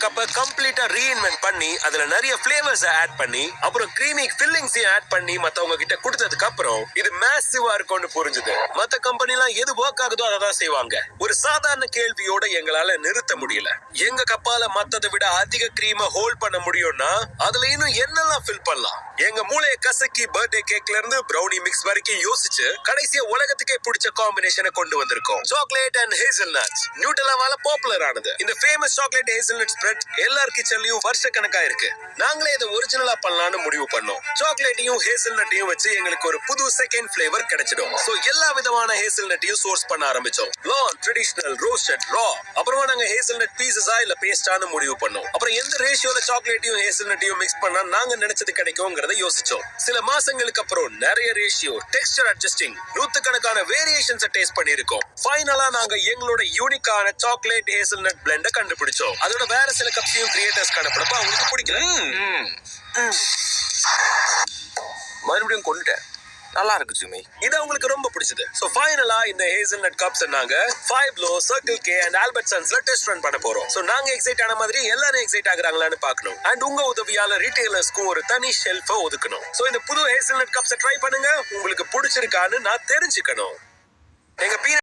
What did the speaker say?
கப்பை கம்ப்ளீட்டா ரீஇன்வென்ட் பண்ணி அதுல நிறைய ஃபிளேவர்ஸ் ஆட் பண்ணி அப்புறம் கிரீமி ஃபில்லிங்ஸ் ஆட் பண்ணி மத்தவங்க கிட்ட கொடுத்ததுக்கு அப்புறம் இது மேசிவா இருக்கும்னு புரிஞ்சுது. மத்த கம்பெனி எல்லாம் எது ஒர்க் ஆகுதோ அதான் செய்வாங்க. ஒரு சாதாரண கேள்வியோட எங்களால நிறுத்த முடியல. எங்க கப்பால மத்ததை விட அதிக கிரீமை ஹோல்ட் பண்ண முடியும்னா அதுல இன்னும் என்னெல்லாம் ஃபில் பண்ணலாம். எங்க மூளையை கசக்கி பர்த்டே கேக்ல இருந்து ப்ரௌனி மிக்ஸ் வரைக்கும் யோசிச்சு கடைசியா உலகத்துக்கே பிடிச்ச காம்பினேஷனை கொண்டு வந்திருக்கோம். சாக்லேட் அண்ட் ஹேசல்நட்ஸ் நியூட்டெல்லாவால பாப்புலர் ஆனது. இந்த ஃபேமஸ் சாக்லேட் ஹேசல்நட் ஸ்ப்ரெட் எல்லார் கிச்சன்லயும் வருஷ கணக்கா இருக்கு. நாங்களே இதை ஒரிஜினலா பண்ணலாம்னு முடிவு பண்ணோம். சாக்லேட்டையும் ஹேசல்நட்டையும் வச்சு எங்களுக்கு ஒரு புது செகண்ட் ஃபிளேவர் கிடைச்சிடும். சோ எல்லா விதமான ஹேசல்நட்டையும் சோர்ஸ் பண்ண ஆரம்பிச்சோம். லான், ட்ரெடிஷனல், ரோஸ்டட், ரா. அப்புறமா நாங்க ஹேசல்நட் பீசஸா இல்ல பேஸ்டான்னு முடிவு பண்ணோம். அப்புறம் எந்த ரேஷியோல சாக்லேட்டையும் ஹேசல்நட்டையும் மிக்ஸ் பண்ணா நாங்க நினைச்சது கிடைக்கும்ங்கறத யோசிச்சோம். சில மாசங்களுக்கு அப்புறம் நிறைய ரேஷியோ, டெக்ஸ்சர் அட்ஜஸ்டிங், நூத்துக்கணக்கான வேரியேஷன்ஸ் டேஸ்ட் பண்ணிருக்கோம். ஃபைனலா நாங்க எங்களோட யூனிக்கான சாக்லேட் ஹேசல்நட் பிளெண்ட கண்டுபிடிச்சோம். அதோட வேற சில கப்ஸையும் கிரியேட்டர்ஸ் அனுப்புறப்ப அவங்களுக்கு பிடிக்கல. மறுபடியும் கொண்டுட்டேன். நல்லா இருக்கு ஜிம்மி. இது அவங்களுக்கு ரொம்ப பிடிச்சது. சோ ஃபைனலா இந்த ஹேசல்நட் கப்ஸ் நாங்க 5 Below, Circle K and Albertsonsல டெஸ்ட் ரன் பண்ண போறோம். சோ நாங்க எக்ஸைட் ஆன மாதிரி எல்லாரும் எக்ஸைட் ஆகுறாங்களான்னு பார்க்கணும். அண்ட் உங்க உதவியால ரீட்டைலர்ஸ்க்கு ஒரு தனி ஷெல்ஃப ஒதுக்கணும். சோ இந்த புது ஹேசல்நட் கப்ஸை ட்ரை பண்ணுங்க. உங்களுக்கு பிடிச்சிருக்கான்னு நான் தெரிஞ்சுக்கணும். எங்க